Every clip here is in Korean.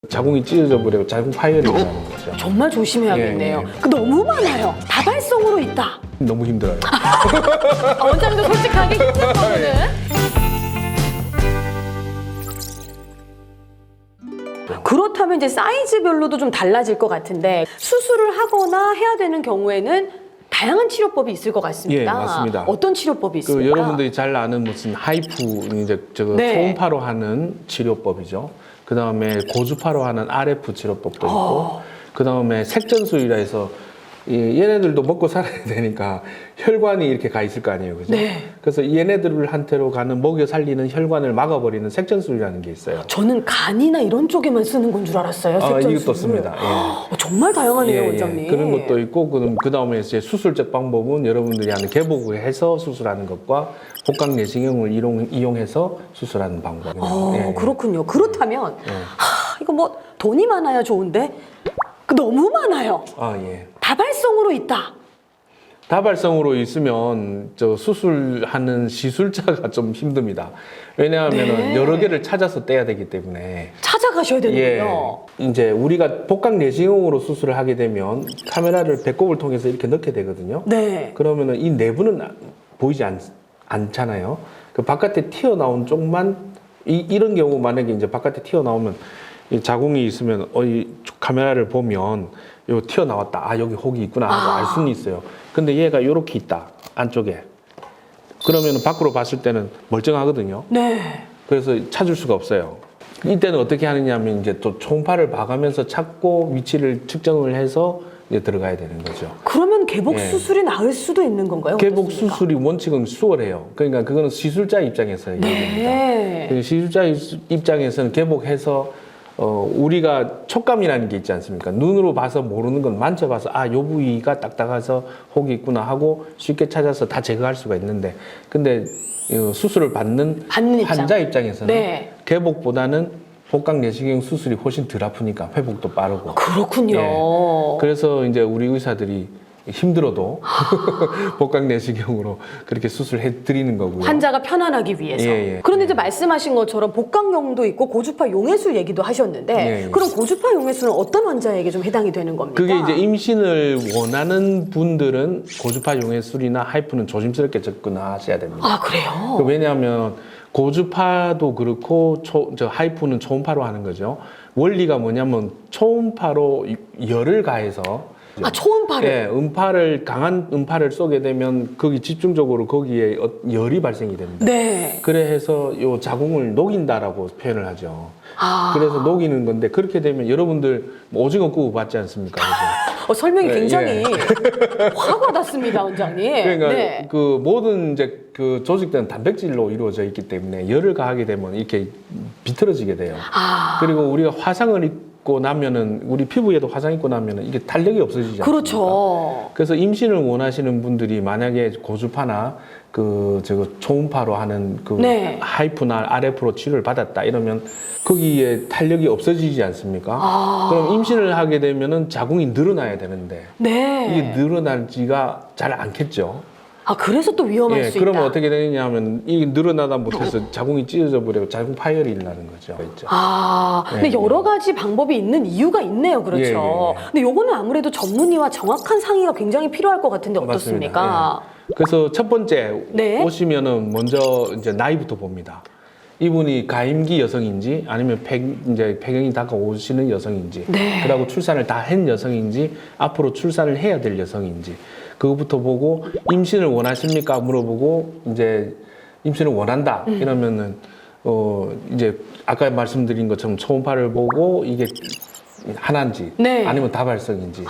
자궁이 찢어져 버리고 자궁 파열이 일어나는 거죠. 정말 조심해야겠네요. 예, 예. 그 너무 많아요. 다발성으로 있다. 너무 힘들어요. 원장도 솔직하게 힘든 부분은. 그렇다면 이제 사이즈별로도 좀 달라질 것 같은데 수술을 하거나 해야 되는 경우에는 다양한 치료법이 있을 것 같습니다. 예, 맞습니다. 어떤 치료법이 있습니까? 여러분들이 잘 아는 무슨 하이프 이제 저거 네. 초음파로 하는 치료법이죠. 그 다음에 고주파로 하는 RF 치료법도 있고, 그 다음에 색전술이라 해서 얘네들도 먹고 살아야 되니까 혈관이 이렇게 가 있을 거 아니에요, 그죠? 네. 그래서 얘네들한테로 가는 먹여 살리는 혈관을 막아버리는 색전술이라는 게 있어요. 저는 간이나 이런 쪽에만 쓰는 건 줄 알았어요. 색전술을. 이것도 씁니다. 예. 정말 다양하네요, 원장님. 그런 것도 있고, 그 다음에 이제 수술적 방법은 여러분들이 하는 개복을 해서 수술하는 것과 복강 내시경을 이용해서 수술하는 방법이에요. 그렇군요. 그렇다면 이거 뭐 돈이 많아야 좋은데 너무 많아요. 예. 다발성으로 있다. 다발성으로 있으면 저 수술하는 시술자가 좀 힘듭니다. 왜냐하면 네. 여러 개를 찾아서 떼야 되기 때문에. 찾아가셔야 되는군요. 이제 우리가 복강 내시경으로 수술을 하게 되면 카메라를 배꼽을 통해서 이렇게 넣게 되거든요. 네. 그러면은 이 내부는 보이지 않잖아요. 그 바깥에 튀어나온 쪽만 이런 경우 만약에 이제 바깥에 튀어나오면 이 자궁이 있으면 이 카메라를 보면 요 튀어나왔다. 여기 혹이 있구나 하고 알 수는 있어요. 근데 얘가 요렇게 있다. 안쪽에. 그러면 밖으로 봤을 때는 멀쩡하거든요. 네. 그래서 찾을 수가 없어요. 이때는 어떻게 하느냐 하면 이제 또 초음파를 봐가면서 찾고 위치를 측정을 해서 이제 들어가야 되는 거죠. 그러면 개복 예. 수술이 나을 수도 있는 건가요? 개복 어떻습니까? 수술이 원칙은 수월해요. 그러니까 그거는 시술자 입장에서 얘기합니다. 네. 시술자 입장에서는 개복해서 우리가 촉감이라는 게 있지 않습니까? 눈으로 봐서 모르는 건 만져봐서 요 부위가 딱딱해서 혹이 있구나 하고 쉽게 찾아서 다 제거할 수가 있는데, 근데 수술을 받는 입장. 환자 입장에서는 네. 개복보다는 복강 내시경 수술이 훨씬 덜 아프니까 회복도 빠르고. 그렇군요. 그래서 이제 우리 의사들이 힘들어도 복강 내시경으로 그렇게 수술해 드리는 거고요. 환자가 편안하기 위해서. 예. 그런데 이제 말씀하신 것처럼 복강용도 있고 고주파 용해술 얘기도 하셨는데 예. 그럼 고주파 용해술은 어떤 환자에게 좀 해당이 되는 겁니까? 그게 이제 임신을 원하는 분들은 고주파 용해술이나 하이프는 조심스럽게 접근하셔야 됩니다. 아, 그래요? 왜냐하면 고주파도 그렇고 하이프는 초음파로 하는 거죠. 원리가 뭐냐면 초음파로 열을 가해서 초음파를 강한 음파를 쏘게 되면 거기 집중적으로 거기에 열이 발생이 됩니다. 네. 그래서 요 자궁을 녹인다라고 표현을 하죠. 그래서 녹이는 건데 그렇게 되면 여러분들 오징어 구워 봤지 않습니까? 설명이 굉장히 확 와닿습니다, 원장님. 그러니까 네. 그 모든 이제 그 조직들은 단백질로 이루어져 있기 때문에 열을 가하게 되면 이렇게 비틀어지게 돼요. 그리고 우리가 화상을 입고 나면은 우리 피부에도 화상 입고 나면은 이게 탄력이 없어지지 않습니까? 그렇죠. 그래서 임신을 원하시는 분들이 만약에 고주파나 초음파로 하는 하이프나 RF로 치료를 받았다 이러면 거기에 탄력이 없어지지 않습니까? 그럼 임신을 하게 되면은 자궁이 늘어나야 되는데 이게 늘어나지가 잘 않겠죠. 그래서 또 위험할 수 있다. 그러면 어떻게 되느냐 하면 이게 늘어나다 못해서 자궁이 찢어져 버리고 자궁 파열이 일어나는 거죠. 근데 여러 가지 방법이 있는 이유가 있네요. 그렇죠. 근데 요거는 아무래도 전문의와 정확한 상의가 굉장히 필요할 것 같은데 어떻습니까? 그래서 첫 번째 오시면은 먼저 이제 나이부터 봅니다. 이분이 가임기 여성인지 아니면 이제 폐경이 다가오시는 여성인지, 그리고 출산을 다 한 여성인지, 앞으로 출산을 해야 될 여성인지, 그거부터 보고 임신을 원하십니까? 물어보고 이제 임신을 원한다 이러면은 이제 아까 말씀드린 것처럼 초음파를 보고 이게 하나인지 아니면 다발성인지,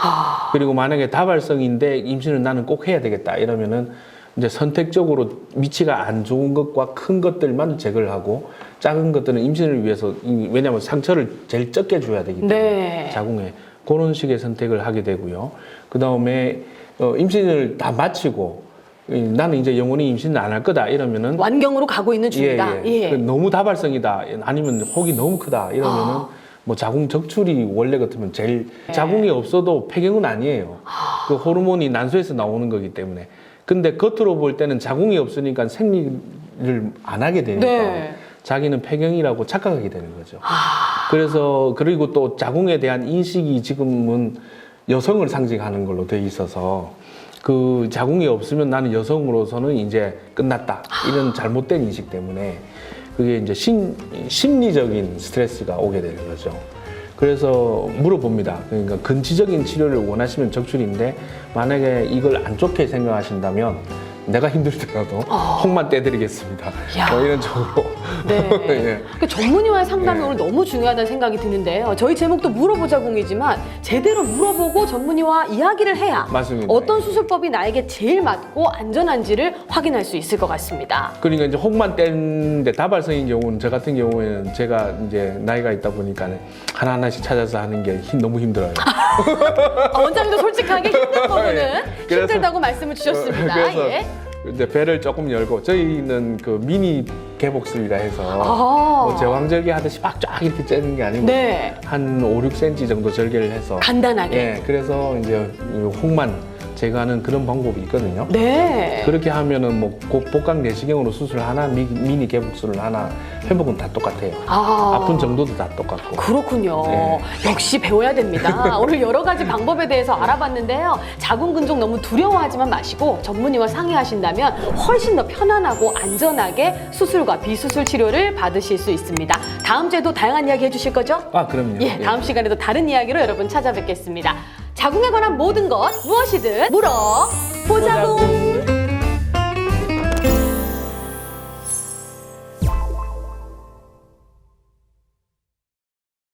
그리고 만약에 다발성인데 임신을 나는 꼭 해야 되겠다 이러면은 이제 선택적으로 위치가 안 좋은 것과 큰 것들만 제거를 하고 작은 것들은 임신을 위해서, 왜냐하면 상처를 제일 적게 줘야 되기 때문에 자궁에 그런 식의 선택을 하게 되고요. 그 다음에 임신을 다 마치고 나는 이제 영원히 임신을 안 할 거다 이러면은 완경으로 가고 있는 중이다. 너무 다발성이다 아니면 혹이 너무 크다 이러면은 뭐 자궁 적출이 원래 같으면 제일 자궁이 없어도 폐경은 아니에요. 그 호르몬이 난소에서 나오는 거기 때문에. 근데 겉으로 볼 때는 자궁이 없으니까 생리를 안 하게 되니까 자기는 폐경이라고 착각하게 되는 거죠. 그래서 그리고 또 자궁에 대한 인식이 지금은 여성을 상징하는 걸로 돼 있어서 그 자궁이 없으면 나는 여성으로서는 이제 끝났다 이런 잘못된 인식 때문에 그게 이제 심리적인 스트레스가 오게 되는 거죠. 그래서 물어봅니다. 그러니까 근치적인 치료를 원하시면 적출인데 만약에 이걸 안 좋게 생각하신다면 내가 힘들더라도 혹만 떼드리겠습니다. 뭐 이런 쪽으로. 네. 예. 그러니까 전문의와의 상담이 예. 오늘 너무 중요하다는 생각이 드는데요. 저희 제목도 물어보자공이지만 제대로 물어보고 전문의와 이야기를 해야 맞습니다. 어떤 수술법이 나에게 제일 맞고 안전한지를 확인할 수 있을 것 같습니다. 그러니까 이제 혹만 떼는데 다발성인 경우는 저 같은 경우에는 제가 이제 나이가 있다 보니까 하나하나씩 찾아서 하는 게 너무 힘들어요. 원장님도 솔직하게 힘든 부분은 예. 그래서- 힘들다고 말씀을 주셨습니다. 그래서 예. 이제 배를 조금 열고 저희는 그 미니 개복술이라 해서 아. 뭐 제왕절개 하듯이 막 쫙 이렇게 째는 게 아니고 네. 한 5, 6cm 정도 절개를 해서 간단하게. 예, 그래서 이제 혹만 제거하는 그런 방법이 있거든요. 네. 그렇게 하면은 뭐 복강 내시경으로 수술 하나, 미니 개복술을 하나, 회복은 다 똑같아요. 아픈 정도도 다 똑같고. 그렇군요. 네. 역시 배워야 됩니다. 오늘 여러 가지 방법에 대해서 알아봤는데요. 자궁 근종 너무 두려워하지만 마시고 전문의와 상의하신다면 훨씬 더 편안하고 안전하게 수술과 비수술 치료를 받으실 수 있습니다. 다음 주에도 다양한 이야기 해주실 거죠? 아, 그럼요. 예, 다음 시간에도 다른 이야기로 여러분 찾아뵙겠습니다. 자궁에 관한 모든 것 무엇이든 물어보자궁.